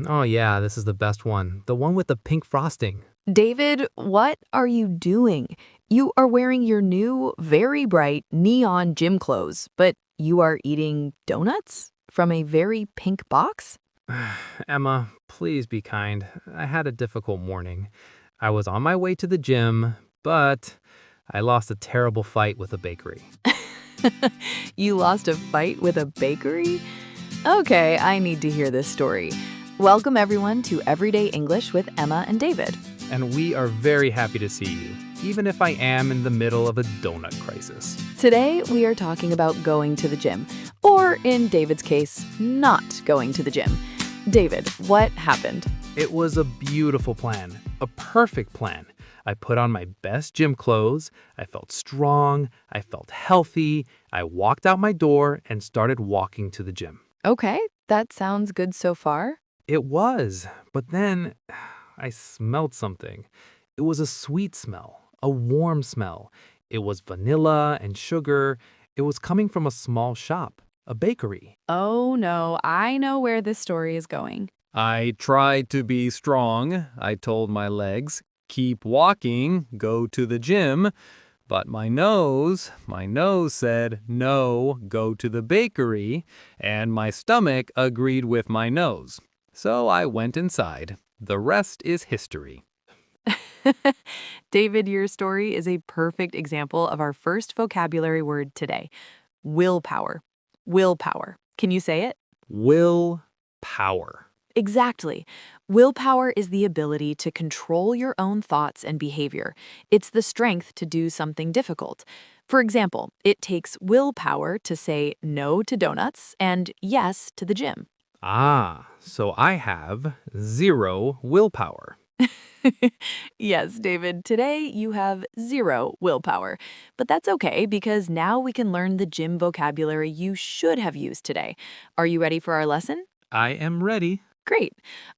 Oh yeah, this is the best one. The one with the pink frosting. David, what are you doing? You are wearing your new, very bright neon gym clothes, but you are eating donuts from a very pink box? Emma, please be kind. I had a difficult morning. I was on my way to the gym, but I lost a terrible fight with a bakery. You lost a fight with a bakery? Okay, I need to hear this story. Welcome, everyone, to Everyday English with Emma and David. And we are very happy to see you, even if I am in the middle of a donut crisis. Today, we are talking about going to the gym, or in David's case, not going to the gym. David, what happened? It was a beautiful plan, a perfect plan. I put on my best gym clothes, I felt strong, I felt healthy, I walked out my door and started walking to the gym. Okay, that sounds good so far. It was, but then I smelled something. It was a sweet smell, a warm smell. It was vanilla and sugar. It was coming from a small shop, a bakery. Oh no, I know where this story is going. I tried to be strong, I told my legs. Keep walking, go to the gym. But my nose said, no, go to the bakery. And my stomach agreed with my nose. So I went inside. The rest is history. David, your story is a perfect example of our first vocabulary word today. Willpower. Willpower. Can you say it? Willpower. Exactly. Willpower is the ability to control your own thoughts and behavior. It's the strength to do something difficult. For example, it takes willpower to say no to donuts and yes to the gym. Ah, so I have 0 willpower. Yes, David, today you have 0 willpower. But that's okay because now we can learn the gym vocabulary you should have used today. Are you ready for our lesson? I am ready. Great.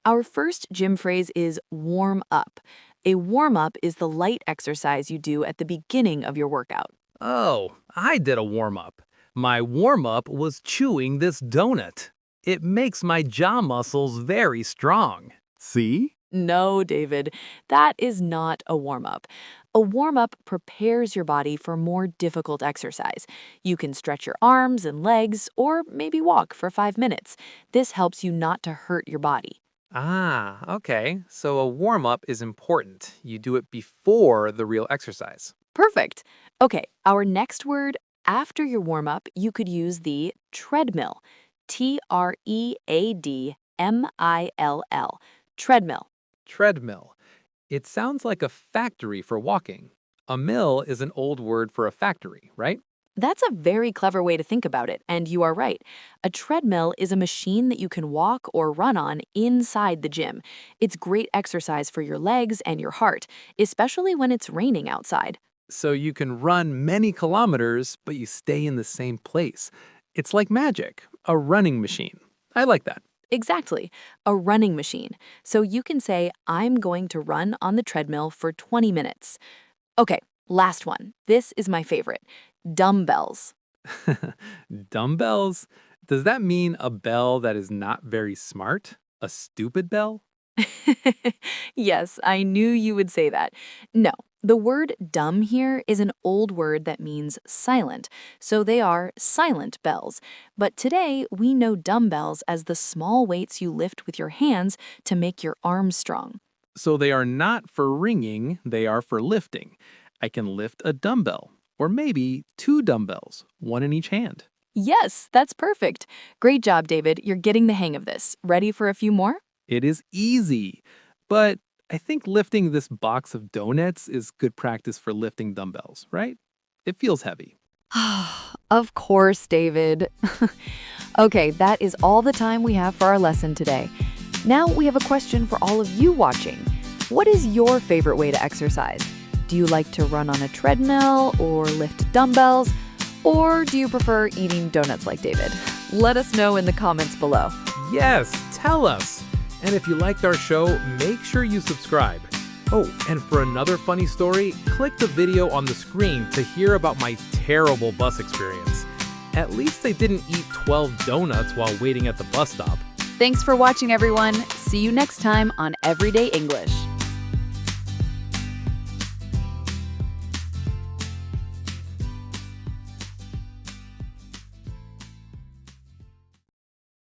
Our first gym phrase is warm up. A warm-up is the light exercise you do at the beginning of your workout. Oh, I did a warm-up. My warm-up was chewing this donut. It makes my jaw muscles very strong. See? No, David, that is not a warm-up. A warm-up prepares your body for more difficult exercise. You can stretch your arms and legs or maybe walk for 5 minutes. This helps you not to hurt your body. Ah, okay. So a warm-up is important. You do it before the real exercise. Perfect. Okay, our next word, after your warm-up, you could use the treadmill. Treadmill. Treadmill. Treadmill. It sounds like a factory for walking. A mill is an old word for a factory, right? That's a very clever way to think about it, and you are right. A treadmill is a machine that you can walk or run on inside the gym. It's great exercise for your legs and your heart, especially when it's raining outside. So you can run many kilometers, but you stay in the same place. It's like magic, a running machine. I like that. Exactly, a running machine. So you can say, I'm going to run on the treadmill for 20 minutes. Okay, last one. This is my favorite. Dumbbells. Dumbbells? Does that mean a bell that is not very smart? A stupid bell? Yes, I knew you would say that. No, the word dumb here is an old word that means silent, so they are silent bells. But today, we know dumbbells as the small weights you lift with your hands to make your arms strong. So they are not for ringing, they are for lifting. I can lift a dumbbell, or maybe 2 dumbbells, 1 in each hand. Yes, that's perfect. Great job, David. You're getting the hang of this. Ready for a few more? It is easy, but I think lifting this box of donuts is good practice for lifting dumbbells, right? It feels heavy. Of course, David. Okay, that is all the time we have for our lesson today. Now we have a question for all of you watching. What is your favorite way to exercise? Do you like to run on a treadmill or lift dumbbells? Or do you prefer eating donuts like David? Let us know in the comments below. Yes, tell us. And if you liked our show, make sure you subscribe. Oh, and for another funny story, click the video on the screen to hear about my terrible bus experience. At least I didn't eat 12 donuts while waiting at the bus stop. Thanks for watching, everyone. See you next time on Everyday English.